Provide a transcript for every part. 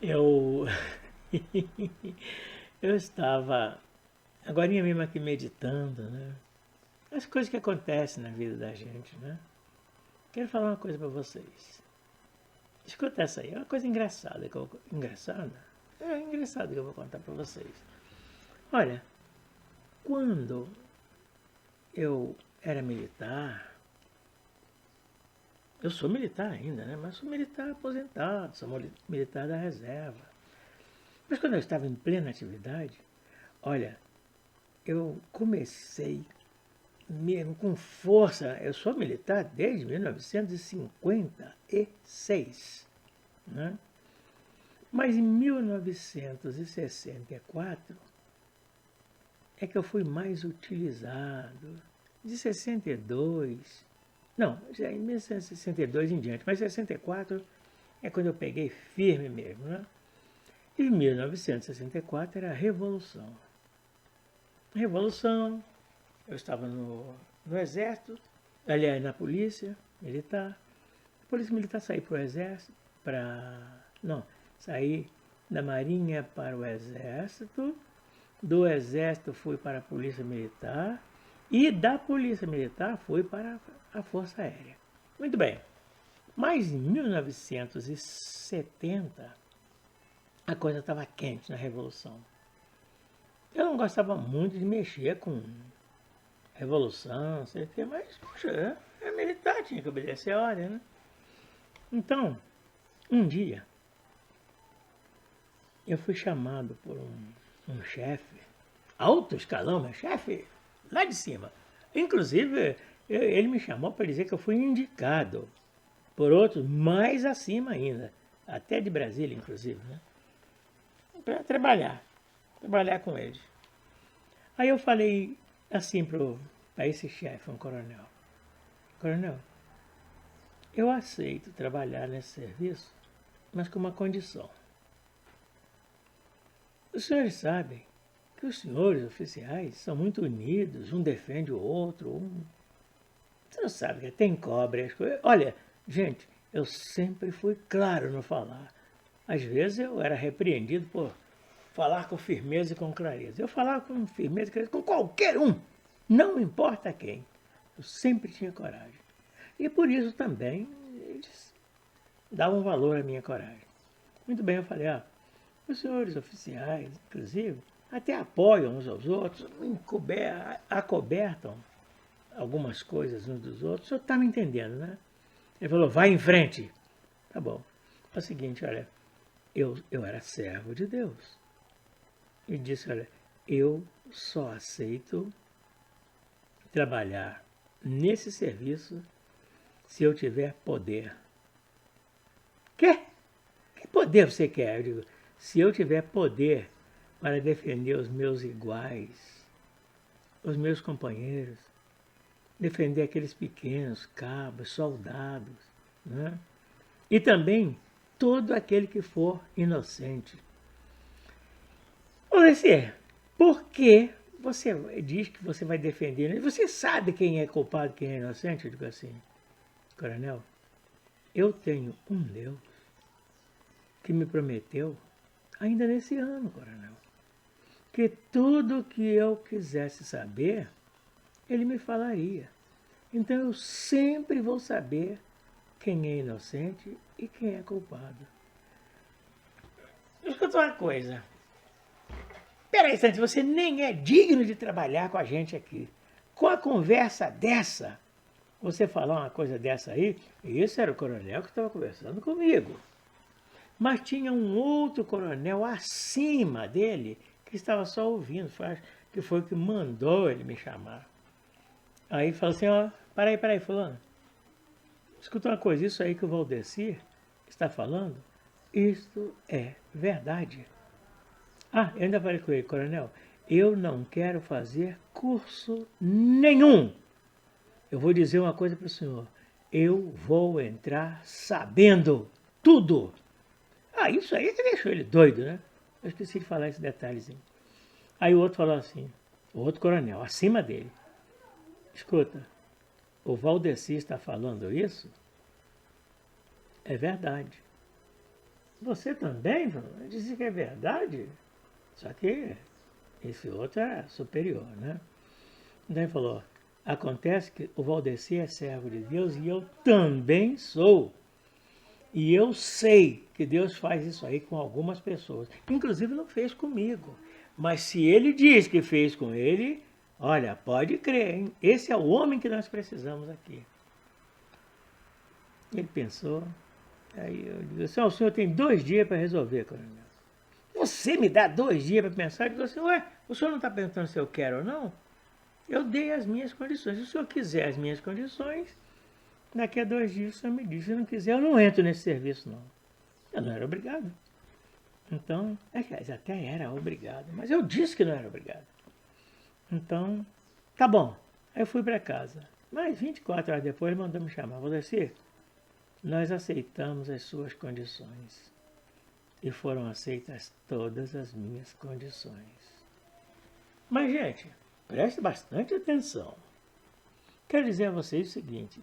Eu, eu estava agorinha mesmo aqui meditando, né? As coisas que acontecem na vida da gente, né? Quero falar uma coisa para vocês. Escuta essa aí, é uma coisa engraçada engraçada? É engraçado que eu vou contar para vocês. Olha, quando eu era militar, eu sou militar ainda, né? Mas sou militar aposentado, sou militar da reserva. Mas quando eu estava em plena atividade, olha, eu comecei mesmo com força. Eu sou militar desde 1956, né? Mas em 1964 é que eu fui mais utilizado. De 62, não, já em 1962 em diante, mas 64 é quando eu peguei firme mesmo, né? E em 1964 era a Revolução. Revolução, eu estava no Exército, aliás, na Polícia Militar. A Polícia Militar saí para o Exército, não, saí da Marinha para o Exército, do Exército fui para a Polícia Militar e da Polícia Militar fui para a Força Aérea. Muito bem, mas em 1970 a coisa estava quente na Revolução. Eu não gostava muito de mexer com revolução, sei o quê, mas, poxa, é militar, tinha que obedecer a ordem, né? Então, um dia, eu fui chamado por um chefe, alto escalão, meu chefe, lá de cima. Inclusive, ele me chamou para dizer que eu fui indicado por outros mais acima ainda, até de Brasília, inclusive, né? Para trabalhar com eles. Aí eu falei assim para esse chefe, um coronel: Coronel, eu aceito trabalhar nesse serviço, mas com uma condição. Os senhores sabem que os senhores oficiais são muito unidos, um defende o outro, Você não sabe que tem cobra as coisas. Olha, gente, eu sempre fui claro no falar. Às vezes eu era repreendido por falar com firmeza e com clareza. Eu falava com firmeza e clareza com qualquer um, não importa quem. Eu sempre tinha coragem. E por isso também eles davam valor à minha coragem. Muito bem, eu falei, os senhores oficiais, inclusive, até apoiam uns aos outros, acobertam algumas coisas uns dos outros. O senhor está me entendendo, né? Ele falou, vai em frente. Tá bom. É o seguinte, olha, eu era servo de Deus. E disse, olha, eu só aceito trabalhar nesse serviço se eu tiver poder. Quê? Que poder você quer? Eu digo, se eu tiver poder para defender os meus iguais, os meus companheiros, defender aqueles pequenos cabos, soldados, né? E também todo aquele que for inocente. Você, por que você diz que você vai defender? Você sabe quem é culpado e quem é inocente? Eu digo assim, coronel, eu tenho um Deus que me prometeu, ainda nesse ano, coronel, que tudo que eu quisesse saber, ele me falaria. Então eu sempre vou saber quem é inocente e quem é culpado. Escuta uma coisa. Peraí, Santos, você nem é digno de trabalhar com a gente aqui. Com a conversa dessa, você falar uma coisa dessa aí, esse era o coronel que estava conversando comigo. Mas tinha um outro coronel acima dele que estava só ouvindo, que foi o que mandou ele me chamar. Aí falou assim, para aí, fulano. Escuta uma coisa, isso aí que o Valdecir está falando, isto é verdade. Eu ainda falei com ele, coronel, eu não quero fazer curso nenhum. Eu vou dizer uma coisa para o senhor, eu vou entrar sabendo tudo. Isso aí que deixou ele doido, né? Eu esqueci de falar esse detalhezinho. Aí o outro falou assim, o outro coronel, acima dele, escuta, o Valdecir está falando isso? É verdade. você também? Eu disse que é verdade. Só que esse outro era superior, né? Então ele falou, acontece que o Valdeci é servo de Deus e eu também sou. E eu sei que Deus faz isso aí com algumas pessoas. Inclusive não fez comigo. Mas se ele diz que fez com ele, olha, pode crer, hein? Esse é o homem que nós precisamos aqui. Ele pensou, aí eu disse assim, o senhor tem 2 dias para resolver, coronel. Você me dá 2 dias para pensar? Eu digo assim, ué, o senhor não está perguntando se eu quero ou não? Eu dei as minhas condições. Se o senhor quiser as minhas condições, daqui a 2 dias o senhor me diz. Se não quiser, eu não entro nesse serviço, não. Eu não era obrigado. Então, aliás, até era obrigado, mas eu disse que não era obrigado. Então, tá bom. Aí eu fui para casa. Mas 24 horas depois ele mandou me chamar. Valdeci, nós aceitamos as suas condições. E foram aceitas todas as minhas condições. Mas, gente, preste bastante atenção. Quero dizer a vocês o seguinte.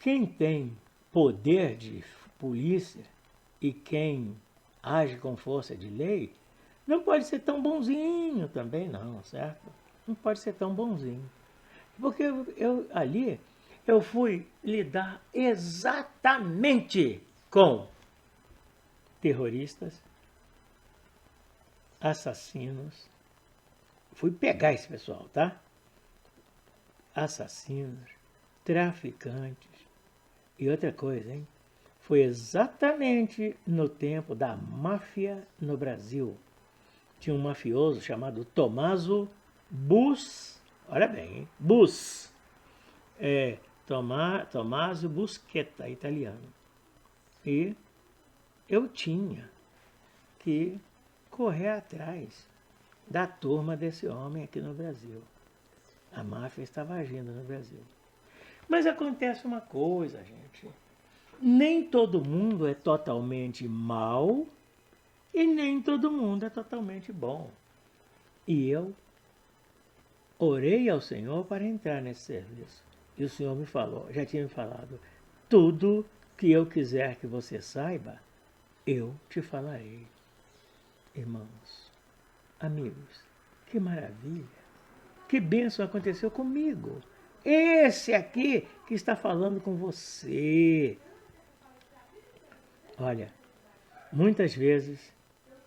Quem tem poder de polícia e quem age com força de lei, não pode ser tão bonzinho também não, certo? Não pode ser tão bonzinho. Porque ali eu fui lidar exatamente com terroristas, assassinos. Fui pegar esse pessoal, tá? Assassinos, traficantes. E outra coisa, hein? Foi exatamente no tempo da máfia no Brasil. Tinha um mafioso chamado Tommaso Bus, olha bem, hein? Bus, Tommaso Buscetta, italiano. E eu tinha que correr atrás da turma desse homem aqui no Brasil. A máfia estava agindo no Brasil. Mas acontece uma coisa, gente. Nem todo mundo é totalmente mau e nem todo mundo é totalmente bom. E eu orei ao Senhor para entrar nesse serviço. E o Senhor me falou, já tinha me falado, tudo que eu quiser que você saiba, eu te falarei. Irmãos, amigos, que maravilha, que bênção aconteceu comigo. Esse aqui que está falando com você. Olha, muitas vezes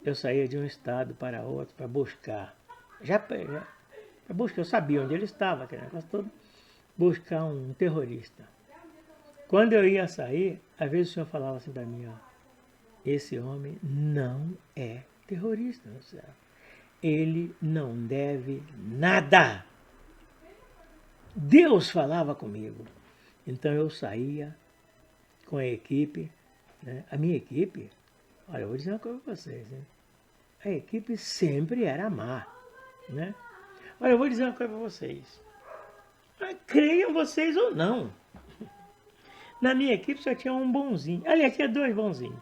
eu saía de um estado para outro para buscar. Eu sabia onde ele estava, aquele negócio todo, buscar um terrorista. Quando eu ia sair, às vezes o senhor falava assim para mim, ó, esse homem não é terrorista, no céu. Ele não deve nada. Deus falava comigo. Então eu saía com a equipe, né? A minha equipe, olha, eu vou dizer uma coisa para vocês, hein? A equipe sempre era má, né? Olha, eu vou dizer uma coisa para vocês. Creiam vocês ou não. Na minha equipe só tinha um bonzinho. Aliás, tinha 2 bonzinhos,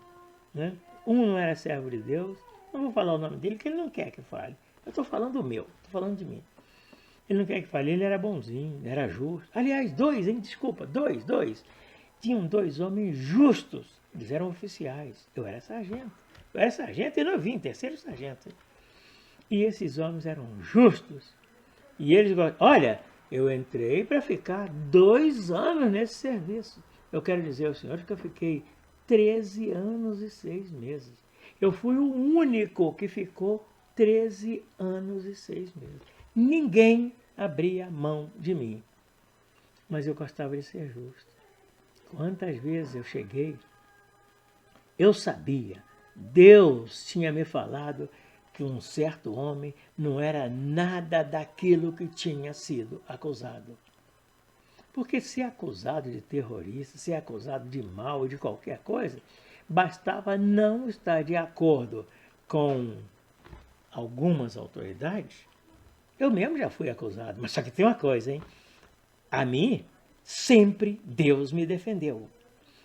né? Um não era servo de Deus. Não vou falar o nome dele, porque ele não quer que fale. Eu estou falando do meu, estou falando de mim. Ele não quer que fale, ele era bonzinho, era justo. Aliás, 2, hein? Desculpa, 2. Tinham 2 homens justos. Eles eram oficiais. Eu era sargento. Eu era sargento e novinho, 3º sargento. E esses homens eram justos. E eles, olha, eu entrei para ficar 2 anos nesse serviço. Eu quero dizer ao senhor que eu fiquei 13 anos e 6 meses. Eu fui o único que ficou 13 anos e 6 meses. Ninguém abria mão de mim. Mas eu gostava de ser justo. Quantas vezes eu cheguei, eu sabia, Deus tinha me falado que um certo homem não era nada daquilo que tinha sido acusado. Porque ser acusado de terrorista, ser acusado de mal ou de qualquer coisa, bastava não estar de acordo com algumas autoridades. Eu mesmo já fui acusado, mas só que tem uma coisa, hein? A mim, sempre Deus me defendeu.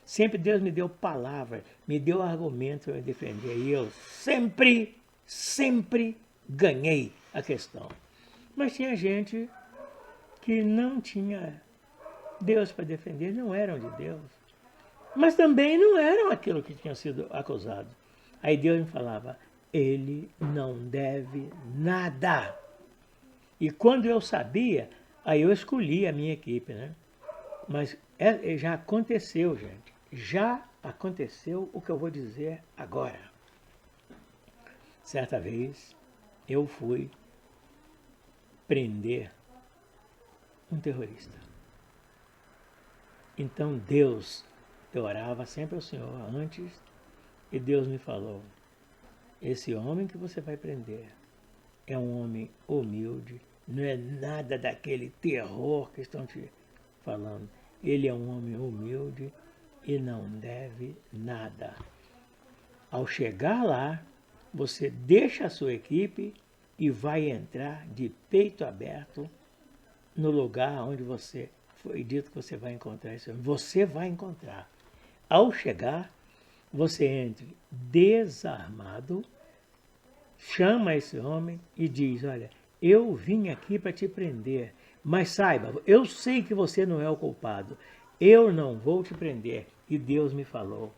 Sempre Deus me deu palavra, me deu argumento para me defender. E eu sempre ganhei a questão. Mas tinha gente que não tinha Deus para defender, não eram de Deus. mas também não eram aquilo que tinham sido acusados. Aí Deus me falava, ele não deve nada. E quando eu sabia, aí eu escolhi a minha equipe, né? Mas já aconteceu, gente. Já aconteceu o que eu vou dizer agora. Certa vez, eu fui prender um terrorista. Então Deus, eu orava sempre ao Senhor antes, e Deus me falou, esse homem que você vai prender é um homem humilde, não é nada daquele terror que estão te falando. Ele é um homem humilde e não deve nada. Ao chegar lá, você deixa a sua equipe e vai entrar de peito aberto no lugar onde você foi dito que você vai encontrar esse homem. Você vai encontrar. Ao chegar, você entre desarmado, chama esse homem e diz, olha, eu vim aqui para te prender, mas saiba, eu sei que você não é o culpado, eu não vou te prender. E Deus me falou,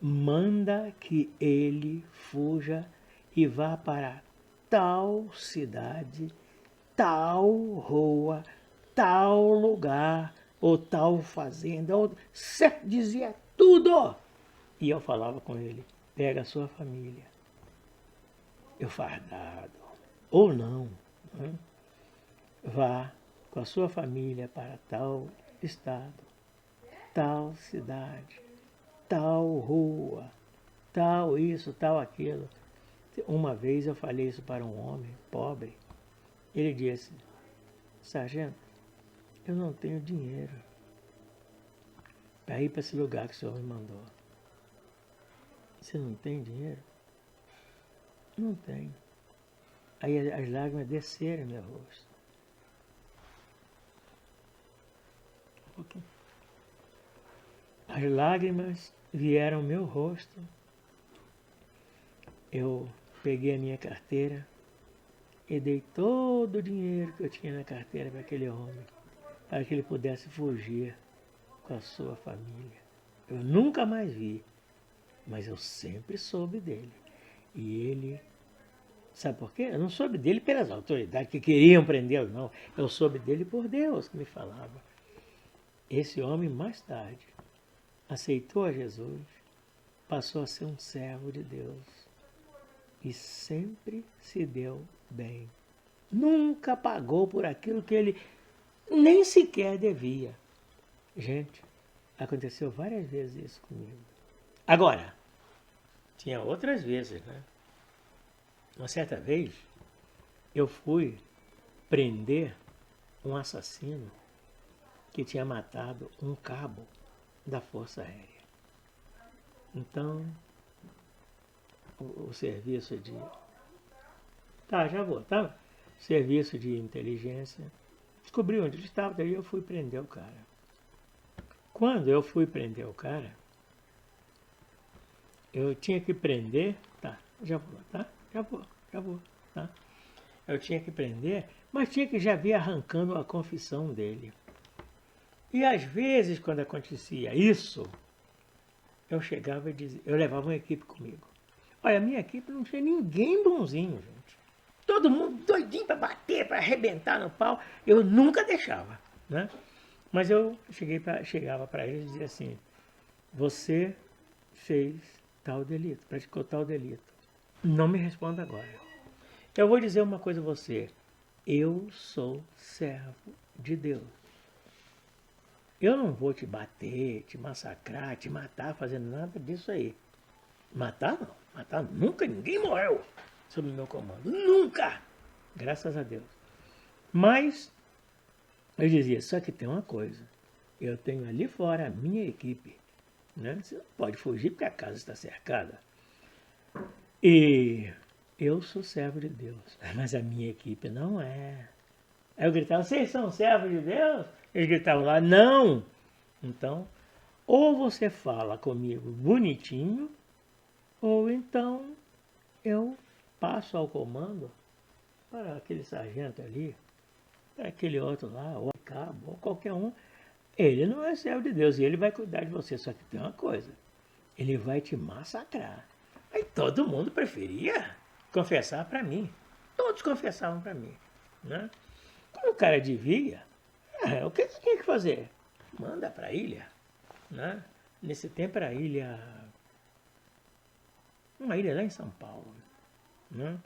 manda que ele fuja e vá para tal cidade, tal rua, tal lugar, ou tal fazenda, ou dizia tudo. E eu falava com ele, pega a sua família, eu fardado, ou não, né? Vá com a sua família para tal estado, tal cidade, tal rua, tal isso, tal aquilo. Uma vez eu falei isso para um homem pobre. Ele disse, sargento, eu não tenho dinheiro para ir para esse lugar que o senhor me mandou. Você não tem dinheiro? Não tenho. Aí as lágrimas desceram no meu rosto. As lágrimas vieram ao meu rosto. Eu peguei a minha carteira e dei todo o dinheiro que eu tinha na carteira para aquele homem, para que ele pudesse fugir com a sua família. Eu nunca mais vi, mas eu sempre soube dele. E ele, sabe por quê? Eu não soube dele pelas autoridades que queriam prendê-lo, não. Eu soube dele por Deus que me falava. Esse homem, mais tarde, aceitou a Jesus, passou a ser um servo de Deus e sempre se deu bem. Nunca pagou por aquilo que ele nem sequer devia. Gente, aconteceu várias vezes isso comigo. Agora, tinha outras vezes, né? Uma certa vez, eu fui prender um assassino que tinha matado um cabo da Força Aérea. Então, o serviço de... já vou, tá? Serviço de inteligência descobriu onde ele estava, daí eu fui prender o cara. Quando eu fui prender o cara, eu tinha que prender... já vou, tá? Já vou, tá? Eu tinha que prender, mas tinha que já vir arrancando a confissão dele. E às vezes, quando acontecia isso, eu chegava e dizia, eu levava uma equipe comigo. Olha, a minha equipe não tinha ninguém bonzinho, gente. Todo mundo doidinho para bater, para arrebentar no pau. Eu nunca deixava, né? Mas eu chegava para eles e dizia assim, você fez tal delito, praticou tal delito. Não me responda agora. Eu vou dizer uma coisa a você. Eu sou servo de Deus. Eu não vou te bater, te massacrar, te matar, fazendo nada disso aí. Matar não. Matar nunca, ninguém morreu sob o meu comando. Nunca! Graças a Deus. Mas, eu dizia, só que tem uma coisa. Eu tenho ali fora a minha equipe. Né? Você não pode fugir porque a casa está cercada. E eu sou servo de Deus, mas a minha equipe não é. Aí eu gritava, vocês são servos de Deus? Eles gritavam lá, não. Então, ou você fala comigo bonitinho, ou então eu passo ao comando para aquele sargento ali, para aquele outro lá, ou cabo, ou qualquer um, Ele não é servo de Deus e ele vai cuidar de você. Só que tem uma coisa, ele vai te massacrar. Aí todo mundo preferia confessar para mim. Todos confessavam para mim. Né? Quando o cara devia, o que você tinha que fazer? Manda para a ilha. Né? Nesse tempo era uma ilha lá em São Paulo. Né?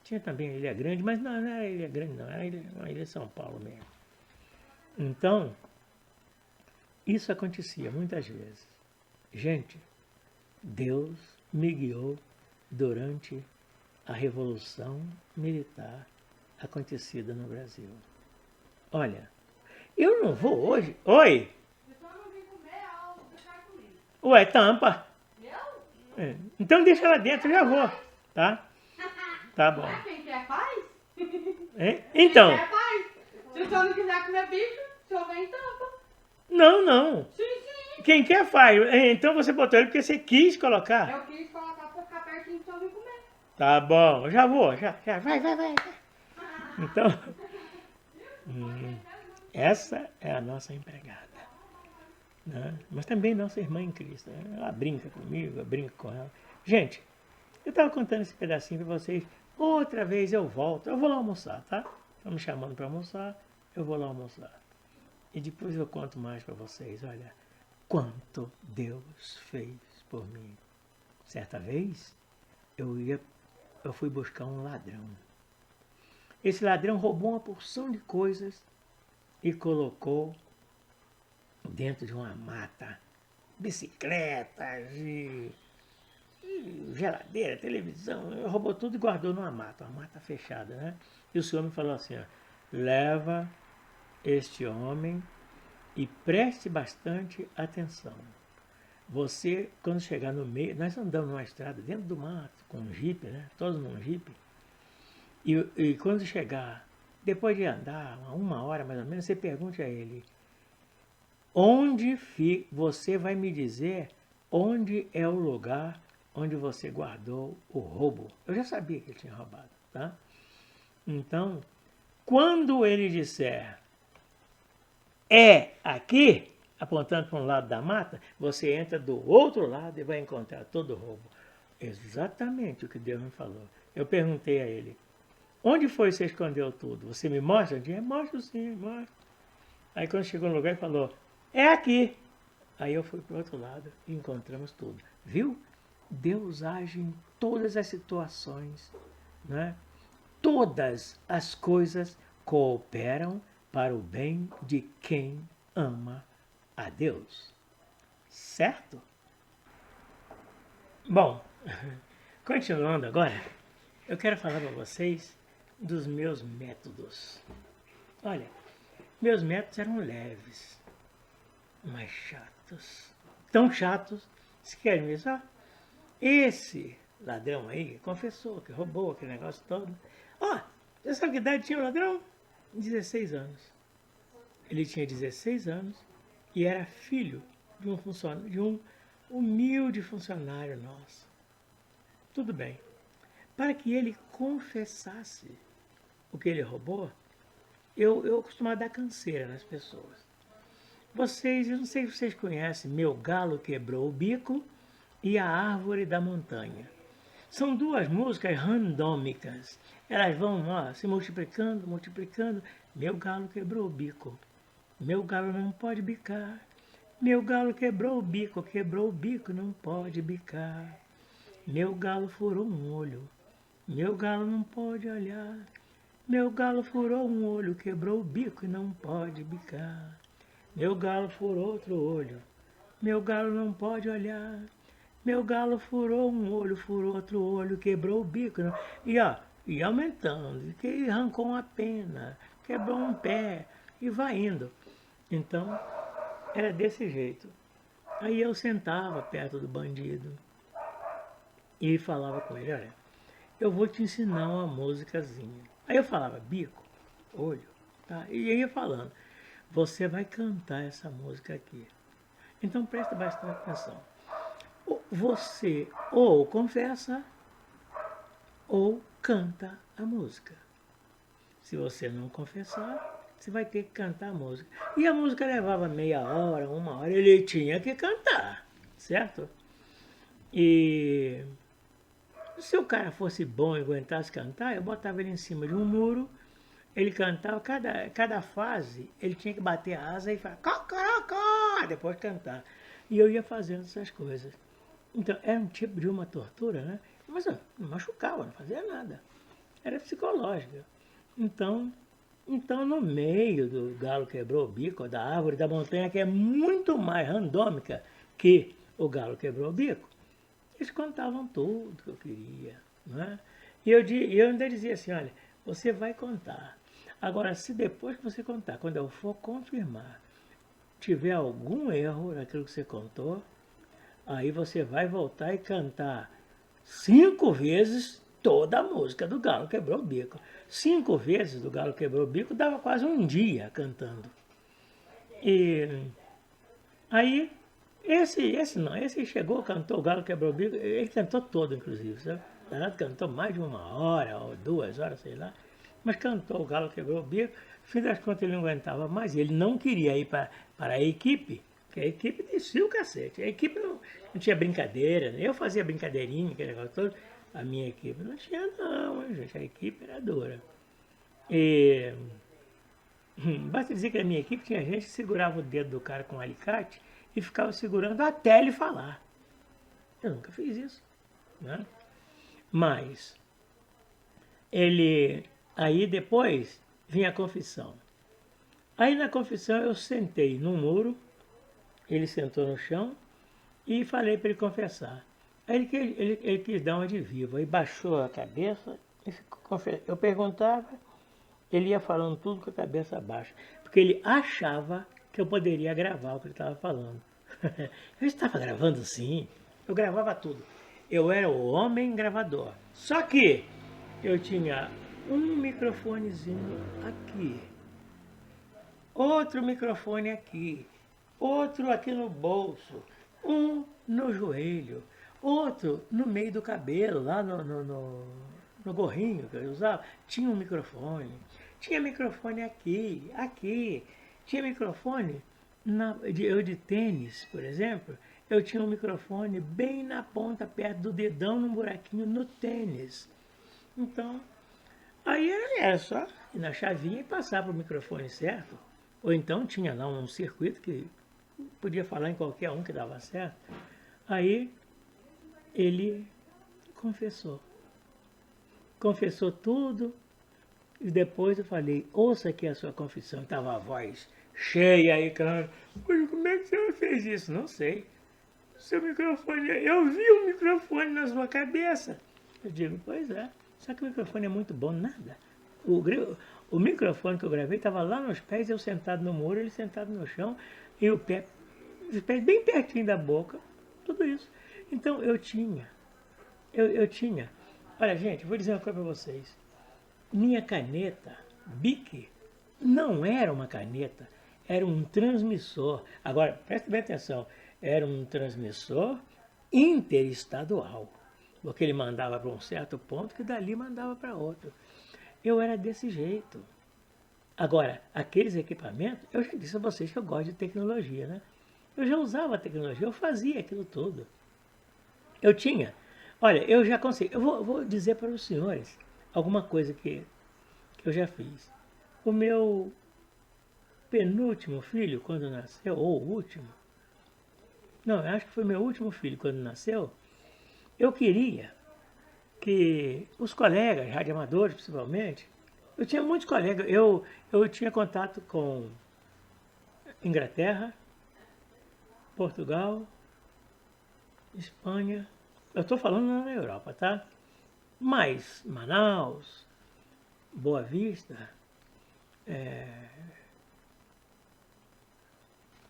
Tinha também a Ilha Grande, mas não era Ilha Grande, não, era uma ilha em São Paulo mesmo. Então, isso acontecia muitas vezes. Gente, Deus me guiou durante a Revolução Militar acontecida no Brasil. Olha, eu não vou hoje. Oi! Eu só não vim comer algo, deixar comigo. Ué, tampa. Eu? Então deixa lá dentro, eu já vou. Tá? Tá bom. Quem quer faz? Então. Quem quer faz. Se o senhor não quiser comer bicho, o senhor vem e tampa. Não. Sim, sim. Quem quer faz. Então você botou ele porque você quis colocar. Eu quis colocar pra ficar pertinho do senhor vir comer. Tá bom, já vou, já. Vai. Então, essa é a nossa empregada. Né? Mas também nossa irmã em Cristo. Né? Ela brinca comigo, eu brinco com ela. Gente, eu estava contando esse pedacinho para vocês. Outra vez eu volto. Eu vou lá almoçar, tá? Estão me chamando para almoçar. Eu vou lá almoçar. E depois eu conto mais para vocês. Olha, quanto Deus fez por mim. Certa vez, eu fui buscar um ladrão. Esse ladrão roubou uma porção de coisas e colocou dentro de uma mata. Bicicletas e geladeira, televisão, roubou tudo e guardou numa mata, uma mata fechada, né? E o senhor me falou assim, ó, leva este homem e preste bastante atenção. Você, quando chegar no meio, nós andamos numa estrada dentro do mato, com um jipe, né? Todos num jipe. E quando chegar, depois de andar uma hora mais ou menos, você pergunte a ele, onde fica, você vai me dizer onde é o lugar onde você guardou o roubo. Eu já sabia que ele tinha roubado, tá? Então, quando ele disser é aqui, apontando para um lado da mata, você entra do outro lado e vai encontrar todo o roubo. Exatamente o que Deus me falou. Eu perguntei a ele, onde foi que você escondeu tudo? Você me mostra? Eu disse, mostro sim, mostro. Aí quando chegou no lugar ele falou, é aqui. Aí eu fui para o outro lado e encontramos tudo. Viu? Deus age em todas as situações, né? Todas as coisas cooperam para o bem de quem ama a Deus. Certo? Bom, continuando agora, eu quero falar para vocês dos meus métodos. Olha, meus métodos eram leves, mas chatos. Tão chatos, se querem ver só? Esse ladrão aí confessou que roubou aquele negócio todo. Ó, você sabe que idade tinha o ladrão? 16 anos. Ele tinha 16 anos e era filho de um humilde funcionário nosso. Tudo bem. Para que ele confessasse o que ele roubou, eu costumava dar canseira nas pessoas. Eu não sei se vocês conhecem Meu Galo Quebrou o Bico e A Árvore da Montanha. São duas músicas randômicas. Elas vão se multiplicando. Meu galo quebrou o bico. Meu galo não pode bicar. Meu galo quebrou o bico, não pode bicar. Meu galo furou um olho. Meu galo não pode olhar. Meu galo furou um olho, quebrou o bico e não pode bicar. Meu galo furou outro olho. Meu galo não pode olhar. Meu galo furou um olho, furou outro olho, quebrou o bico. E aumentando, que arrancou uma pena, quebrou um pé e vai indo. Então, era desse jeito. Aí eu sentava perto do bandido e falava com ele, olha, eu vou te ensinar uma musicazinha. Aí eu falava bico, olho, tá? E ia falando, você vai cantar essa música aqui. Então preste bastante atenção. Você ou confessa ou canta a música. Se você não confessar, você vai ter que cantar a música. E a música levava meia hora, uma hora, ele tinha que cantar, certo? E se o cara fosse bom e aguentasse cantar, eu botava ele em cima de um muro, ele cantava, cada fase ele tinha que bater a asa e falar cocorocó, depois cantar. E eu ia fazendo essas coisas. Então, era um tipo de uma tortura, né? Mas não machucava, não fazia nada. Era psicológica. Então, no meio do galo quebrou o bico, da árvore da montanha, que é muito mais randômica que o galo quebrou o bico, eles contavam tudo que eu queria. Né? E eu ainda dizia assim, olha, você vai contar. Agora, se depois que você contar, quando eu for confirmar, tiver algum erro naquilo que você contou, aí você vai voltar e cantar 5 vezes toda a música do Galo Quebrou o Bico. 5 vezes do Galo Quebrou o Bico dava quase um dia cantando. E aí, esse chegou, cantou o Galo Quebrou o Bico, ele cantou todo, inclusive, sabe? Cantou mais de 1 hora ou 2 horas, sei lá. Mas cantou o Galo Quebrou o Bico, fim das contas ele não aguentava mais, ele não queria ir para a equipe, porque a equipe descia o cacete. A equipe não tinha brincadeira, né? Eu fazia brincadeirinha, aquele negócio todo, a minha equipe não tinha não, gente, a equipe era dura. E basta dizer que a minha equipe tinha gente que segurava o dedo do cara com um alicate e ficava segurando até ele falar. Eu nunca fiz isso, né? Mas aí depois vinha a confissão. Aí na confissão eu sentei no muro, ele sentou no chão e falei para ele confessar. Aí ele quis dar uma de vivo, aí baixou a cabeça e ficou confessando. Eu perguntava, ele ia falando tudo com a cabeça baixa, porque ele achava que eu poderia gravar o que ele estava falando. Eu estava gravando sim, eu gravava tudo. Eu era o homem gravador. Só que eu tinha um microfonezinho aqui, outro microfone aqui, outro aqui no bolso, um no joelho, outro no meio do cabelo, lá no gorrinho que eu usava, tinha um microfone. Tinha microfone aqui. Tinha microfone, eu de tênis, por exemplo, eu tinha um microfone bem na ponta, perto do dedão, num buraquinho no tênis. Então, aí era só ir na chavinha e passar para o microfone certo. Ou então tinha lá um circuito que podia falar em qualquer um que dava certo. Aí ele confessou. Confessou tudo. E depois eu falei, ouça aqui a sua confissão. Estava a voz cheia aí, cara. Como é que você fez isso? Não sei. Seu microfone, eu vi o microfone na sua cabeça. Eu digo, pois é. Só que o microfone é muito bom, nada. O microfone que eu gravei estava lá nos pés, eu sentado no muro, ele sentado no chão, e os pés bem pertinho da boca, tudo isso. Então eu tinha. Olha, gente, vou dizer uma coisa para vocês. Minha caneta, Bic, não era uma caneta, era um transmissor. Agora, preste bem atenção, era um transmissor interestadual. Porque ele mandava para um certo ponto que dali mandava para outro. Eu era desse jeito. Agora, aqueles equipamentos, eu já disse a vocês que eu gosto de tecnologia, né? Eu já usava a tecnologia, eu fazia aquilo tudo. Eu tinha. Olha, eu já consegui. Eu vou dizer para os senhores alguma coisa que eu já fiz. O meu penúltimo filho, quando nasceu, ou o último, não, eu acho que foi meu último filho quando nasceu, eu queria que os colegas, radioamadores principalmente, eu tinha muitos colegas, eu tinha contato com Inglaterra, Portugal, Espanha, eu estou falando na Europa, tá? Mas Manaus, Boa Vista,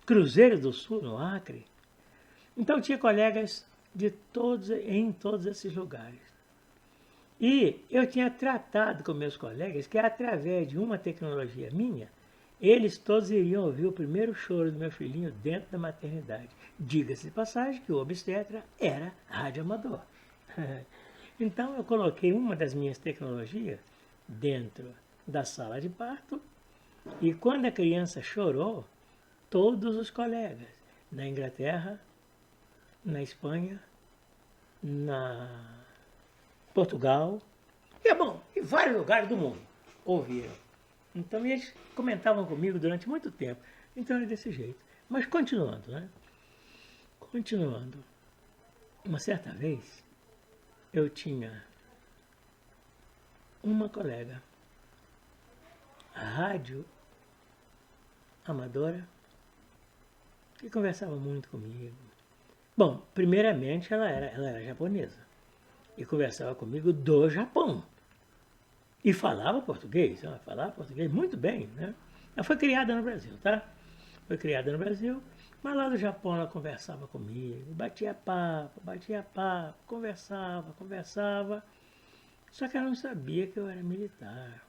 Cruzeiro do Sul, no Acre. Então tinha colegas em todos esses lugares. E eu tinha tratado com meus colegas que através de uma tecnologia minha, eles todos iriam ouvir o primeiro choro do meu filhinho dentro da maternidade. Diga-se de passagem que o obstetra era radioamador. Então eu coloquei uma das minhas tecnologias dentro da sala de parto E quando a criança chorou, todos os colegas, na Inglaterra, na Espanha, na Portugal, e é bom, em vários lugares do mundo, ouviram. Então eles comentavam comigo durante muito tempo. Então era desse jeito. Mas continuando, né? Continuando. Uma certa vez, eu tinha uma colega, a rádio amadora, que conversava muito comigo. Bom, primeiramente ela era japonesa e conversava comigo do Japão. E falava português muito bem, né? Ela foi criada no Brasil, tá? Foi criada no Brasil, mas lá no Japão ela conversava comigo, batia papo, conversava. Só que ela não sabia que eu era militar,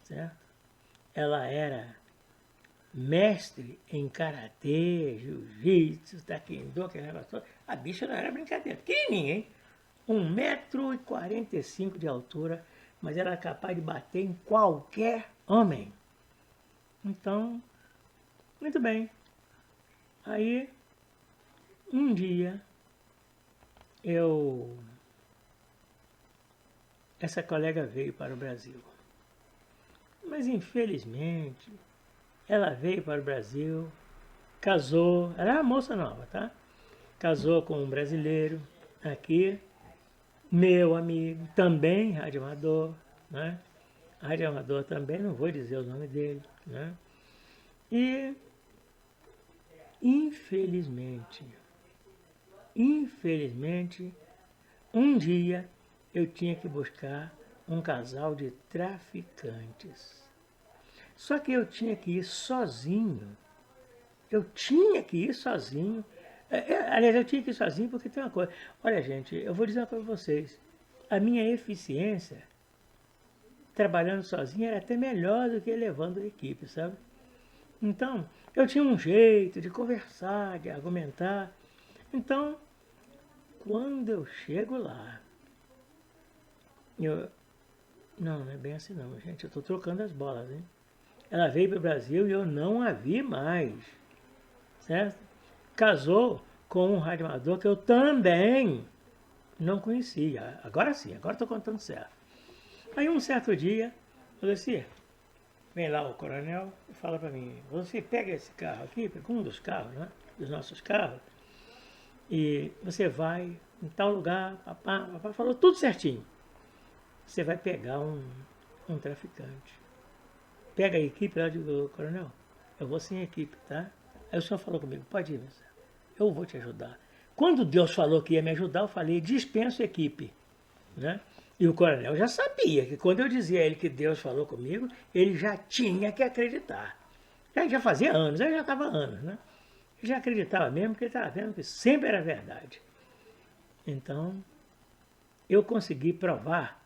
certo? Ela era mestre em karatê, jiu-jitsu, taekwondo, aquele negócio todo. A bicha não era brincadeira, pequenininha, hein? 1,45 m de altura, mas era capaz de bater em qualquer homem. Então, muito bem. Aí, um dia, essa colega veio para o Brasil. Mas, infelizmente, ela veio para o Brasil, casou, ela era uma moça nova, tá? Casou com um brasileiro aqui, meu amigo, também radioamador, né? Radioamador também, não vou dizer o nome dele, né? E, infelizmente, um dia eu tinha que buscar um casal de traficantes. Só que eu tinha que ir sozinho. Aliás, eu tinha que ir sozinho porque tem uma coisa. Olha, gente, eu vou dizer uma coisa para vocês. A minha eficiência trabalhando sozinho era até melhor do que levando a equipe, sabe? Então, eu tinha um jeito de conversar, de argumentar. Então, quando eu chego lá, não é bem assim não, gente. Eu estou trocando as bolas, hein? Ela veio para o Brasil e eu não a vi mais, certo? Casou com um radioamador que eu também não conhecia. Agora sim, agora estou contando certo. Aí um certo dia, você vem lá o coronel e fala para mim, você pega esse carro aqui, pega um dos carros, né? Dos nossos carros, e você vai em tal lugar, papá falou tudo certinho. Você vai pegar um traficante. Pega a equipe lá, digo, coronel, eu vou sem equipe, tá? Aí o senhor falou comigo, pode ir, meu senhor, eu vou te ajudar. Quando Deus falou que ia me ajudar, eu falei, dispenso equipe, né? E o coronel já sabia que quando eu dizia a ele que Deus falou comigo, ele já tinha que acreditar. Já fazia anos, ele já estava anos, né? Ele já acreditava mesmo que ele estava vendo que sempre era verdade. Então, eu consegui provar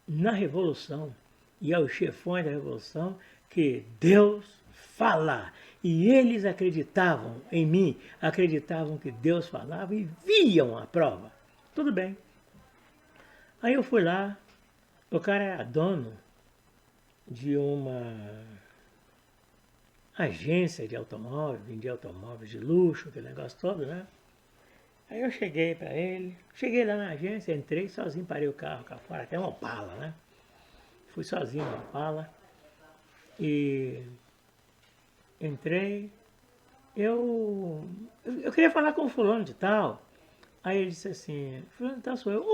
na Revolução e aos chefões da Revolução que Deus fala. E eles acreditavam em mim, acreditavam que Deus falava e viam a prova. Tudo bem. Aí eu fui lá, o cara era dono de uma agência de automóveis, vendia automóveis de luxo, aquele negócio todo, né? Aí eu cheguei para ele, cheguei lá na agência, entrei sozinho, parei o carro cá fora, até uma Opala, né? Fui sozinho na Opala e entrei. Eu queria falar com o fulano de tal. Aí ele disse assim, fulano de tal sou eu.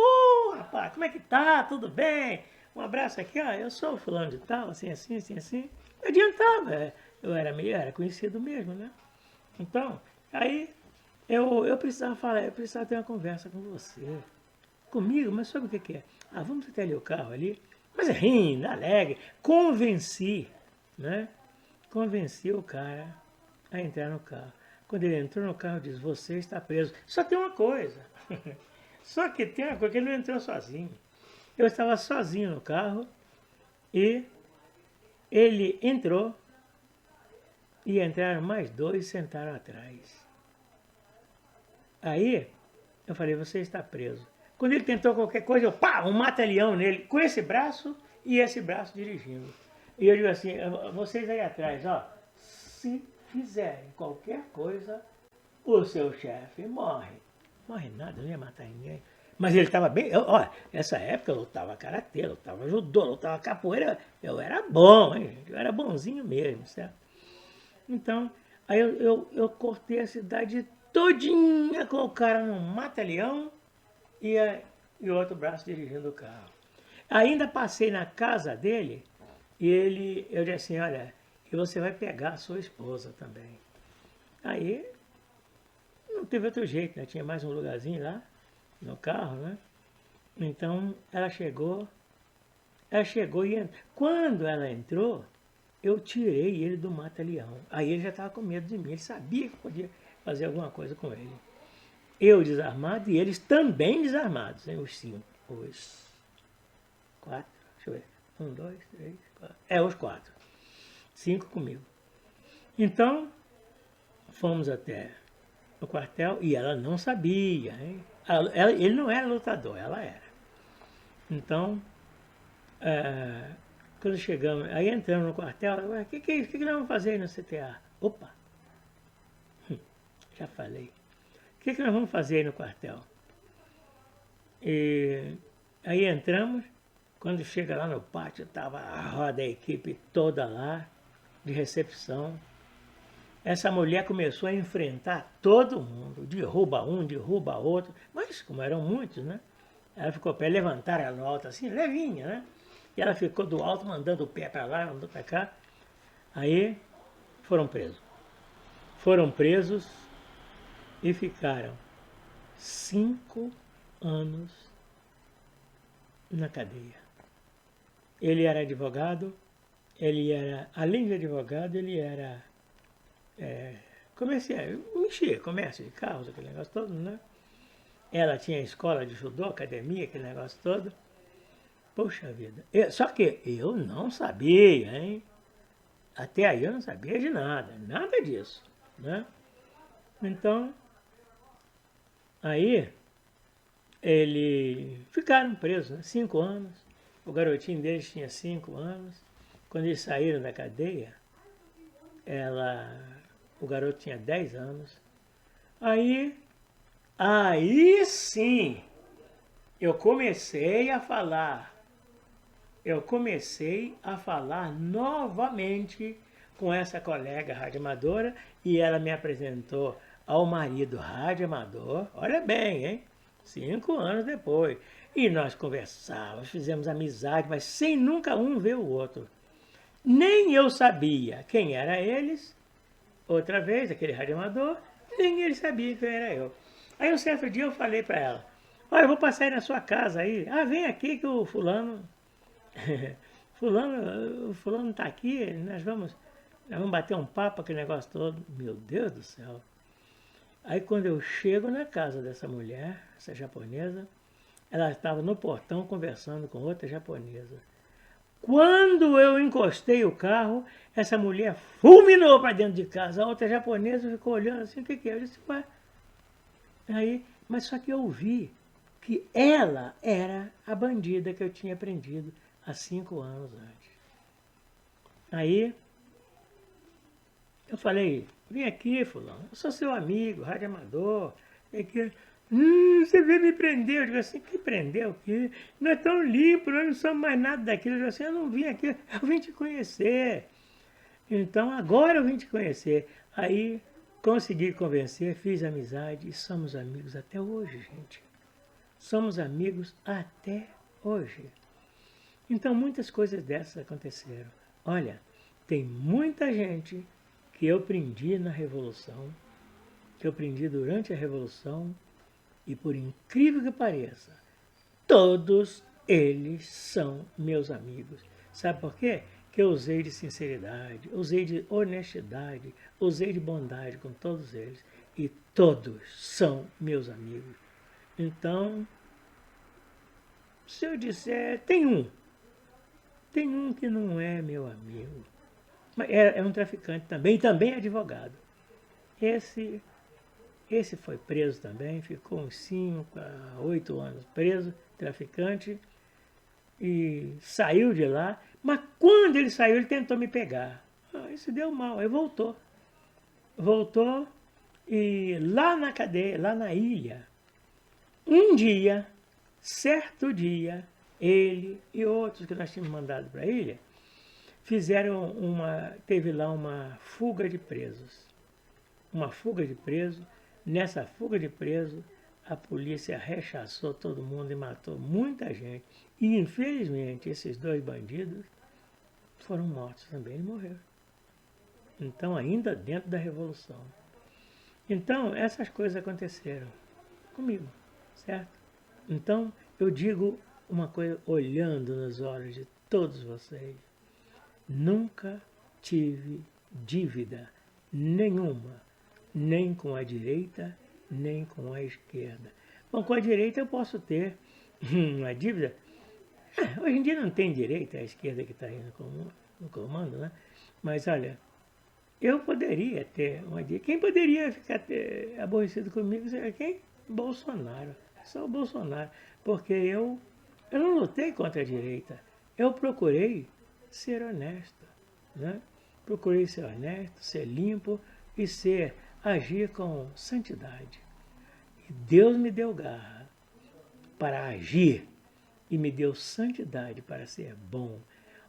Rapaz, como é que tá? Tudo bem? Um abraço aqui, eu sou o fulano de tal, assim. Não adiantava, eu era conhecido mesmo, né? Então, aí eu precisava falar, eu precisava ter uma conversa com você. Comigo, mas sabe o que é? Vamos até ali o carro ali. Mas rindo, alegre, convenci, né? Convenci o cara a entrar no carro. Quando ele entrou no carro, disse, você está preso. Só tem uma coisa. Só que tem uma coisa, que ele não entrou sozinho. Eu estava sozinho no carro e ele entrou e entraram mais dois e sentaram atrás. Aí eu falei, você está preso. Quando ele tentou qualquer coisa, eu um mata-leão nele, com esse braço e esse braço dirigindo. E eu digo assim, vocês aí atrás, ó, se fizerem qualquer coisa, o seu chefe morre. Morre nada, não ia matar ninguém. Mas ele estava bem. Olha, nessa época eu lutava karatê, lutava judô, lutava capoeira. Eu era bom, hein? Eu era bonzinho mesmo, certo? Então, aí eu cortei a cidade todinha com o cara num mata-leão e o outro braço dirigindo o carro. Ainda passei na casa dele e eu disse assim, olha, e você vai pegar a sua esposa também. Aí não teve outro jeito, né? Tinha mais um lugarzinho lá no carro, né? Então ela chegou e quando ela entrou, eu tirei ele do mata-leão. Aí ele já estava com medo de mim, ele sabia que podia fazer alguma coisa com ele. Eu desarmado e eles também desarmados, hein? Os 5, os 4, deixa eu ver, 1, 2, 3, 4, os 4, 5 comigo. Então, fomos até o quartel e ela não sabia, hein? Ele não era lutador, ela era. Então, quando chegamos, aí entramos no quartel, o que é isso? O que nós vamos fazer aí no CTA? Opa! Já falei. O que nós vamos fazer aí no quartel? E aí entramos, quando chega lá no pátio, estava a roda da equipe toda lá, de recepção. Essa mulher começou a enfrentar todo mundo, derruba um, derruba outro, mas como eram muitos, né? Ela ficou pé, levantaram ela no alto assim, levinha, né? E ela ficou do alto, mandando o pé para lá, mandando para cá. Aí foram presos. Foram presos e ficaram 5 anos na cadeia. Ele era advogado, além de advogado, ele era comerciante, mexia, comércio de carros, aquele negócio todo, né? Ela tinha escola de judô, academia, aquele negócio todo. Poxa vida. Só que eu não sabia, hein? Até aí eu não sabia de nada disso, né? Então, aí eles ficaram presos, né? 5 anos. O garotinho deles tinha 5 anos. Quando eles saíram da cadeia, o garoto tinha 10 anos. Aí sim, eu comecei a falar novamente com essa colega radioamadora e ela me apresentou ao marido radioamador, olha bem, hein? 5 anos depois. E nós conversávamos, fizemos amizade, mas sem nunca um ver o outro. Nem eu sabia quem era eles, outra vez, aquele radioamador, nem ele sabia quem era eu. Aí um certo dia eu falei para ela, olha, eu vou passar aí na sua casa aí. Ah, vem aqui que o fulano fulano tá aqui, nós vamos bater um papo, aquele negócio todo. Meu Deus do céu. Aí quando eu chego na casa dessa mulher, essa japonesa, ela estava no portão conversando com outra japonesa. Quando eu encostei o carro, essa mulher fulminou para dentro de casa. A outra japonesa ficou olhando assim, o que é? Eu disse, ué. Aí, mas só que eu vi que ela era a bandida que eu tinha prendido há 5 anos antes. Aí, eu falei, vem aqui, fulano, eu sou seu amigo, radioamador. Você veio me prender. Eu digo assim, que prender o quê? Nós estamos limpos, nós não somos mais nada daquilo. Eu digo assim, eu não vim aqui, eu vim te conhecer. Então, agora eu vim te conhecer. Aí, consegui convencer, fiz amizade e somos amigos até hoje, gente. Somos amigos até hoje. Então, muitas coisas dessas aconteceram. Olha, tem muita gente que eu prendi na Revolução, que eu prendi durante a Revolução, e por incrível que pareça, todos eles são meus amigos. Sabe por quê? Que eu usei de sinceridade, usei de honestidade, usei de bondade com todos eles. E todos são meus amigos. Então, se eu disser, tem um que não é meu amigo. Mas é um traficante também é advogado. Esse foi preso também, ficou uns 5 a 8 anos preso, traficante, e saiu de lá, Mas quando ele saiu, ele tentou me pegar. Isso deu mal, aí voltou. Voltou e lá na cadeia, lá na ilha, um dia, certo dia, ele e outros que nós tínhamos mandado para a ilha, teve lá uma fuga de presos. Uma fuga de presos. Nessa fuga de presos, a polícia rechaçou todo mundo e matou muita gente. E, infelizmente, esses 2 bandidos foram mortos também, eles morreram. Então, ainda dentro da Revolução. Então, essas coisas aconteceram comigo, certo? Então, eu digo uma coisa, olhando nos olhos de todos vocês, nunca tive dívida nenhuma, nem com a direita, nem com a esquerda. Bom, com a direita eu posso ter uma dívida. Hoje em dia não tem direita, é a esquerda que está aí no comando, né? Mas olha, eu poderia ter uma dívida. Quem poderia ficar aborrecido comigo seria quem? Bolsonaro. Só o Bolsonaro. Porque eu não lutei contra a direita. Eu procurei ser honesto, né? Procurei ser honesto, ser limpo e agir com santidade. E Deus me deu garra para agir e me deu santidade para ser bom.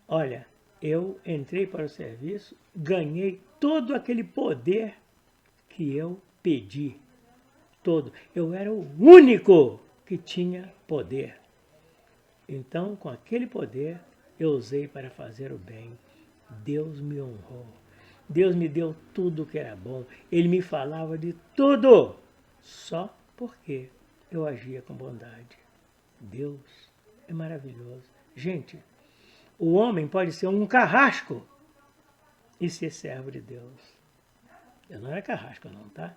Olha, eu entrei para o serviço, ganhei todo aquele poder que eu pedi. Todo. Eu era o único que tinha poder. Então, com aquele poder, eu usei para fazer o bem. Deus me honrou. Deus me deu tudo que era bom. Ele me falava de tudo, só porque eu agia com bondade. Deus é maravilhoso. Gente, o homem pode ser um carrasco e ser servo de Deus. Eu não era carrasco não, tá?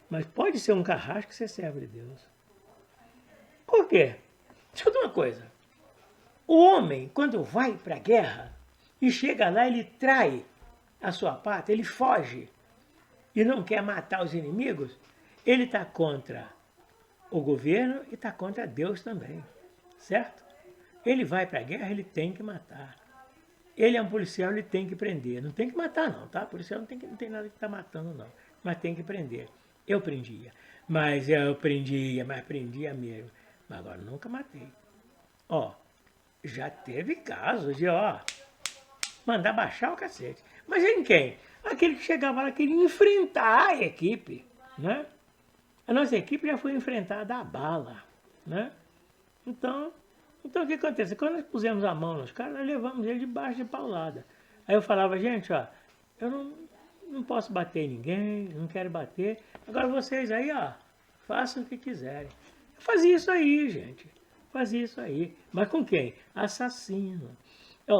Mas pode ser um carrasco e ser servo de Deus. Por quê? Escuta uma coisa. O homem, quando vai para a guerra e chega lá, ele trai a sua pátria, ele foge e não quer matar os inimigos, ele está contra o governo e está contra Deus também, certo? Ele vai para a guerra, ele tem que matar. Ele é um policial, ele tem que prender. Não tem que matar não, tá? O policial não tem nada que estar matando não, mas tem que prender. Eu prendia, mas prendia mesmo. Mas agora nunca matei. Ó, já teve casos de, mandar baixar o cacete. Mas em quem? Aquele que chegava lá, queria enfrentar a equipe, né? A nossa equipe já foi enfrentada a bala, né? Então o que acontece? Quando nós pusemos a mão nos caras, nós levamos eles debaixo de paulada. Aí eu falava, gente, eu não posso bater em ninguém, não quero bater. Agora vocês aí, façam o que quiserem. Eu fazia isso aí, gente. Fazia isso aí. Mas com quem? Assassino.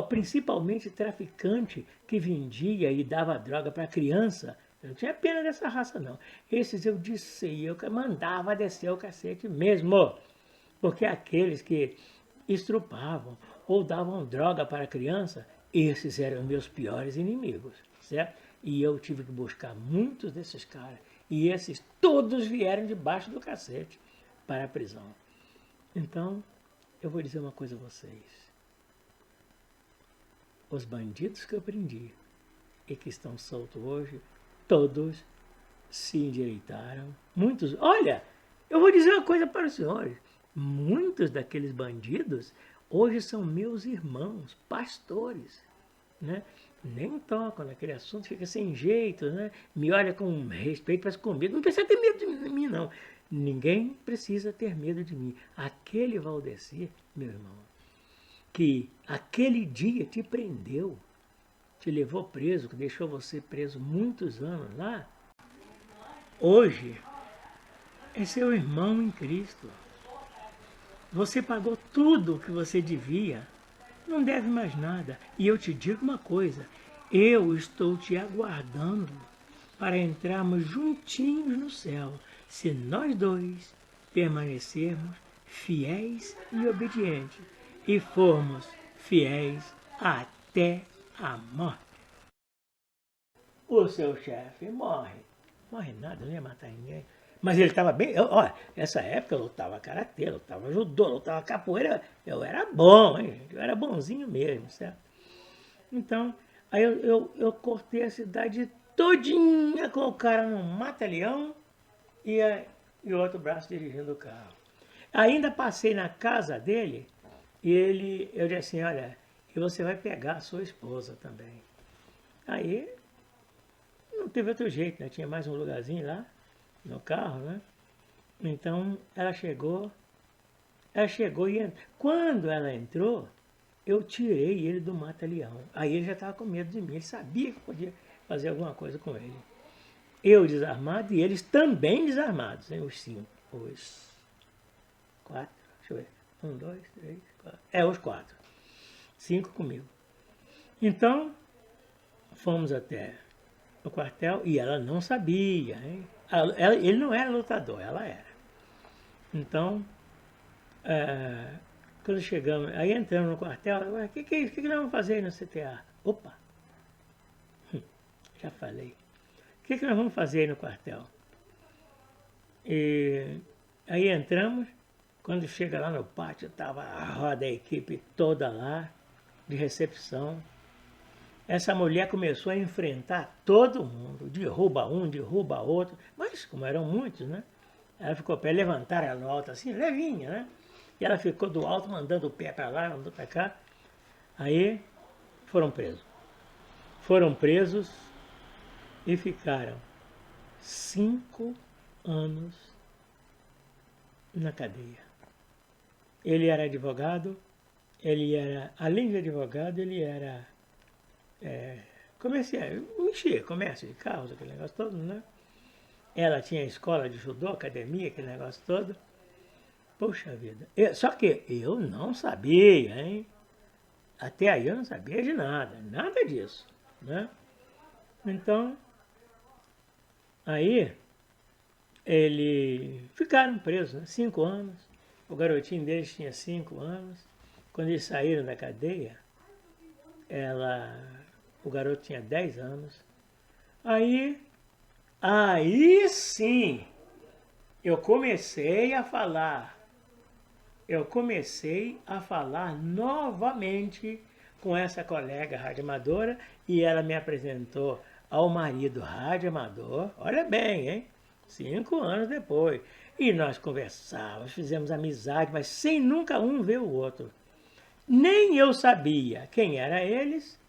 Principalmente traficante que vendia e dava droga para criança. Eu não tinha pena dessa raça, não. Esses eu descia, eu mandava descer o cacete mesmo. Porque aqueles que estrupavam ou davam droga para a criança, esses eram meus piores inimigos, certo? E eu tive que buscar muitos desses caras. E esses todos vieram debaixo do cacete para a prisão. Então, eu vou dizer uma coisa a vocês. Os bandidos que eu prendi e que estão soltos hoje, todos se endireitaram. Muitos, olha, eu vou dizer uma coisa para os senhores. Muitos daqueles bandidos hoje são meus irmãos, pastores, né? Nem tocam naquele assunto, fica sem jeito, né? Me olha com respeito, faz comigo. Não precisa ter medo de mim, não. Ninguém precisa ter medo de mim. Aquele Valdeci, meu irmão, que aquele dia te prendeu, te levou preso, que deixou você preso muitos anos lá, hoje é seu irmão em Cristo. Você pagou tudo o que você devia, não deve mais nada. E eu te digo uma coisa, eu estou te aguardando para entrarmos juntinhos no céu, se nós dois permanecermos fiéis e obedientes e formos fiéis até a morte. O seu chefe morre. Morre nada, não ia matar ninguém. Mas ele estava bem. Nessa época eu lutava karatê, lutava judô, lutava capoeira. Eu era bom, hein? Eu era bonzinho mesmo, certo? Então, aí eu cortei a cidade todinha com o cara num mata-leão e o outro braço dirigindo o carro. Ainda passei na casa dele e eu disse assim, olha, e você vai pegar a sua esposa também. Aí não teve outro jeito, né? Tinha mais um lugarzinho lá no carro, né? Então ela chegou e quando ela entrou, eu tirei ele do mata-leão. Aí ele já estava com medo de mim, ele sabia que eu podia fazer alguma coisa com ele. Eu desarmado e eles também desarmados, hein? Os 5, os 4, deixa eu ver. 1, 2, 3, 4. Os 4. 5 comigo. Então, fomos até o quartel e ela não sabia, hein? Ele não era lutador, ela era. Então, quando chegamos, aí entramos no quartel, o que é isso? O que nós vamos fazer aí no CTA? Opa! Já falei. O que nós vamos fazer aí no quartel? E aí entramos, quando chega lá no pátio, estava a roda da equipe toda lá, de recepção. Essa mulher começou a enfrentar todo mundo, derruba um, derruba outro, mas como eram muitos, né? Ela ficou para levantar ela no alto assim, levinha, né? E ela ficou do alto mandando o pé para lá, mandando para cá. Aí foram presos. Foram presos e ficaram 5 anos na cadeia. Ele era advogado, além de advogado, ele era comerciante, mexia, comércio de carros, aquele negócio todo, né? Ela tinha escola de judô, academia, aquele negócio todo. Poxa vida. Só que eu não sabia, hein? Até aí eu não sabia de nada disso, né? Então, aí eles ficaram presos, né? 5 anos. O garotinho deles tinha 5 anos. Quando eles saíram da cadeia, o garoto tinha 10 anos. Aí sim, eu comecei a falar novamente com essa colega radioamadora e ela me apresentou ao marido radioamador, olha bem, hein? 5 anos depois. E nós conversávamos, fizemos amizade, mas sem nunca um ver o outro. Nem eu sabia quem era eles,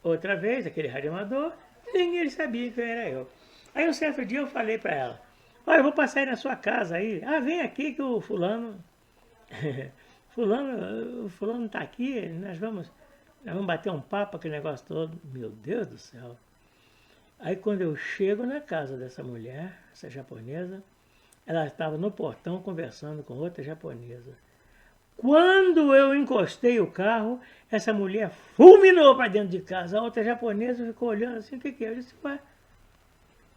outra vez, aquele radioamador, nem ele sabia quem era eu. Aí um certo dia eu falei para ela, olha, eu vou passar aí na sua casa aí. Ah, vem aqui que o fulano fulano está aqui, nós vamos bater um papo, aquele negócio todo. Meu Deus do céu. Aí quando eu chego na casa dessa mulher, essa japonesa, ela estava no portão conversando com outra japonesa. Quando eu encostei o carro, essa mulher fulminou para dentro de casa. A outra japonesa ficou olhando assim, o que é? Eu disse, pai.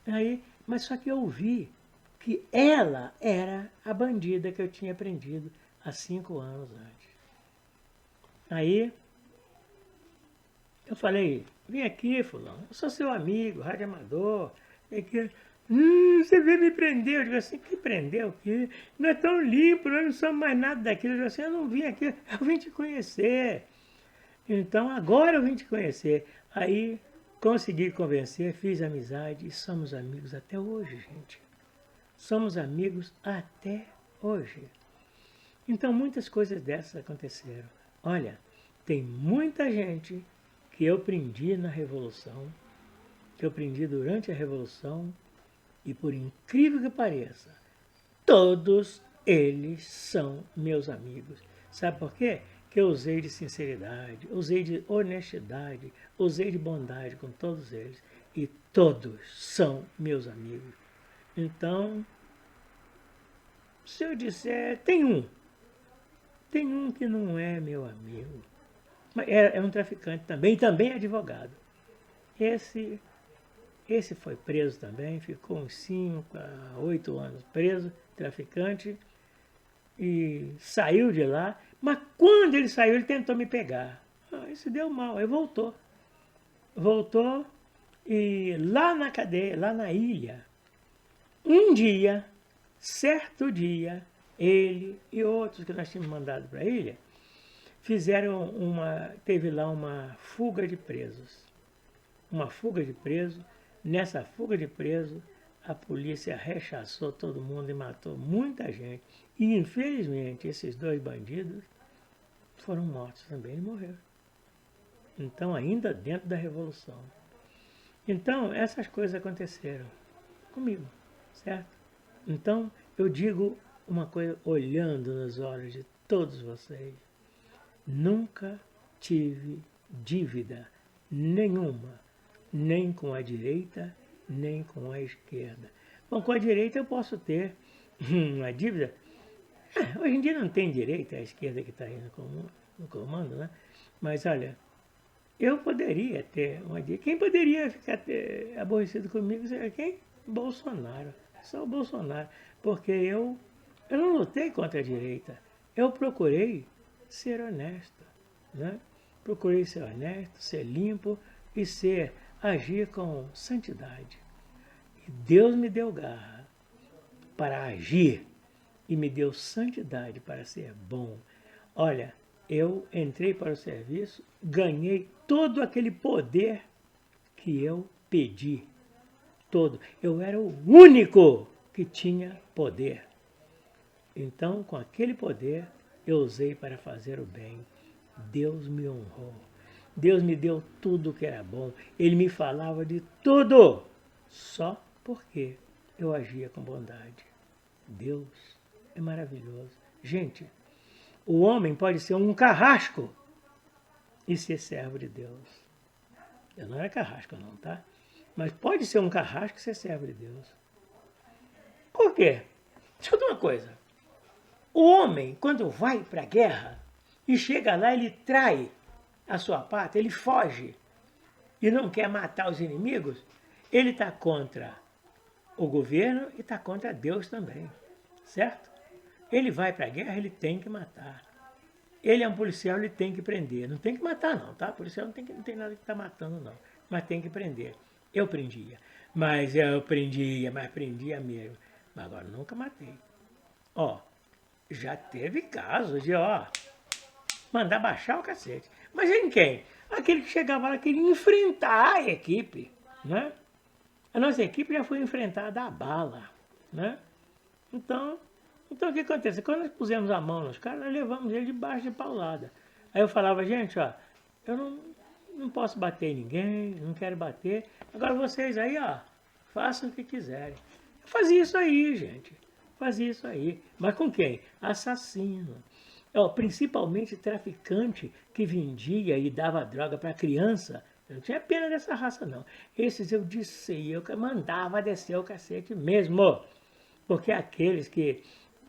Aí, mas só que eu vi que ela era a bandida que eu tinha prendido há 5 anos antes. Aí, eu falei, vem aqui, fulano, eu sou seu amigo, radioamador, vem aqui. Você veio me prender. Eu digo assim, que prendeu o quê? Não é tão limpo, nós não somos mais nada daquilo. Eu digo assim, eu não vim aqui, eu vim te conhecer. Então, agora eu vim te conhecer. Aí, consegui convencer, fiz amizade e somos amigos até hoje, gente. Somos amigos até hoje. Então, muitas coisas dessas aconteceram. Olha, tem muita gente que eu prendi na Revolução, que eu prendi durante a Revolução, e por incrível que pareça, todos eles são meus amigos. Sabe por quê? Que eu usei de sinceridade, usei de honestidade, usei de bondade com todos eles. E todos são meus amigos. Então, se eu disser, tem um que não é meu amigo. Mas é um traficante também é advogado. Esse foi preso também, ficou uns 5 a 8 anos preso, traficante, e saiu de lá. Mas quando ele saiu, ele tentou me pegar. Isso deu mal, aí voltou. Voltou e lá na cadeia, lá na ilha, um dia, certo dia, ele e outros que nós tínhamos mandado para a ilha, teve lá uma fuga de presos. Uma fuga de presos. Nessa fuga de presos, a polícia rechaçou todo mundo e matou muita gente. E, infelizmente, esses 2 bandidos foram mortos também, eles morreram. Então, ainda dentro da Revolução. Então, essas coisas aconteceram comigo, certo? Então, eu digo uma coisa, olhando nos olhos de todos vocês, nunca tive dívida nenhuma, nem com a direita, nem com a esquerda. Bom, com a direita eu posso ter uma dívida. Hoje em dia não tem direita, é a esquerda que está aí no comando, né? Mas olha, eu poderia ter uma dívida. Quem poderia ficar aborrecido comigo seria quem? Bolsonaro. Só o Bolsonaro. Porque eu não lutei contra a direita. Eu procurei ser honesto, né? Procurei ser honesto, ser limpo e agir com santidade. E Deus me deu garra para agir e me deu santidade para ser bom. Olha, eu entrei para o serviço, ganhei todo aquele poder que eu pedi. Todo. Eu era o único que tinha poder. Então, com aquele poder, eu usei para fazer o bem. Deus me honrou. Deus me deu tudo que era bom. Ele me falava de tudo, só porque eu agia com bondade. Deus é maravilhoso. Gente, o homem pode ser um carrasco e ser servo de Deus. Eu não era carrasco não, tá? Mas pode ser um carrasco e ser servo de Deus. Por quê? Escuta uma coisa. O homem, quando vai para a guerra e chega lá, ele trai a sua pátria, ele foge e não quer matar os inimigos, ele está contra o governo e está contra Deus também, certo? Ele vai para a guerra, ele tem que matar. Ele é um policial, ele tem que prender. Não tem que matar não, tá? O policial não tem nada que estar matando não, mas tem que prender. Eu prendia, mas prendia mesmo. Mas agora nunca matei. Ó, já teve casos de, mandar baixar o cacete. Mas em quem? Aquele que chegava lá, queria enfrentar a equipe, né? A nossa equipe já foi enfrentada a bala, né? Então o que acontece? Quando nós pusemos a mão nos caras, nós levamos ele debaixo de paulada. Aí eu falava, gente, eu não posso bater em ninguém, não quero bater. Agora vocês aí, façam o que quiserem. Eu fazia isso aí, gente. Fazia isso aí. Mas com quem? Assassino. Principalmente traficante que vendia e dava droga para criança. Eu não tinha pena dessa raça, não. Esses eu descia, eu mandava descer o cacete mesmo. Porque aqueles que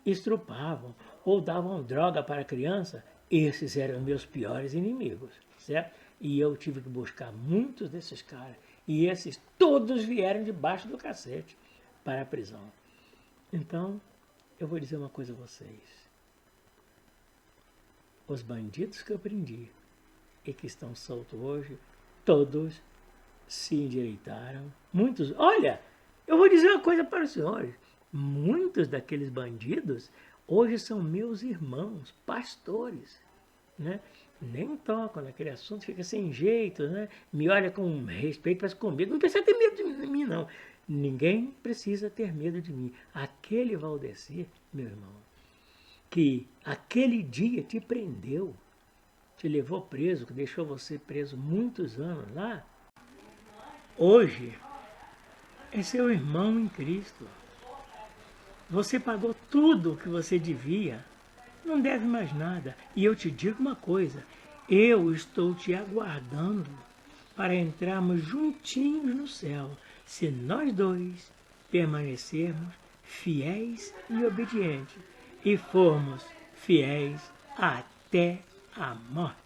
estrupavam ou davam droga para criança, esses eram meus piores inimigos, certo? E eu tive que buscar muitos desses caras. E esses todos vieram debaixo do cacete para a prisão. Então, eu vou dizer uma coisa a vocês. Os bandidos que eu prendi e que estão soltos hoje, todos se endireitaram. Muitos, olha, eu vou dizer uma coisa para os senhores. Muitos daqueles bandidos hoje são meus irmãos, pastores, né? Nem tocam naquele assunto, fica sem jeito, né? Me olha com respeito, parece comigo. Não precisa ter medo de mim, não. Ninguém precisa ter medo de mim. Aquele Valdeci, meu irmão, que aquele dia te prendeu, te levou preso, que deixou você preso muitos anos lá, hoje é seu irmão em Cristo. Você pagou tudo o que você devia, não deve mais nada. E eu te digo uma coisa, eu estou te aguardando para entrarmos juntinhos no céu, se nós dois permanecermos fiéis e obedientes e formos fiéis até a morte.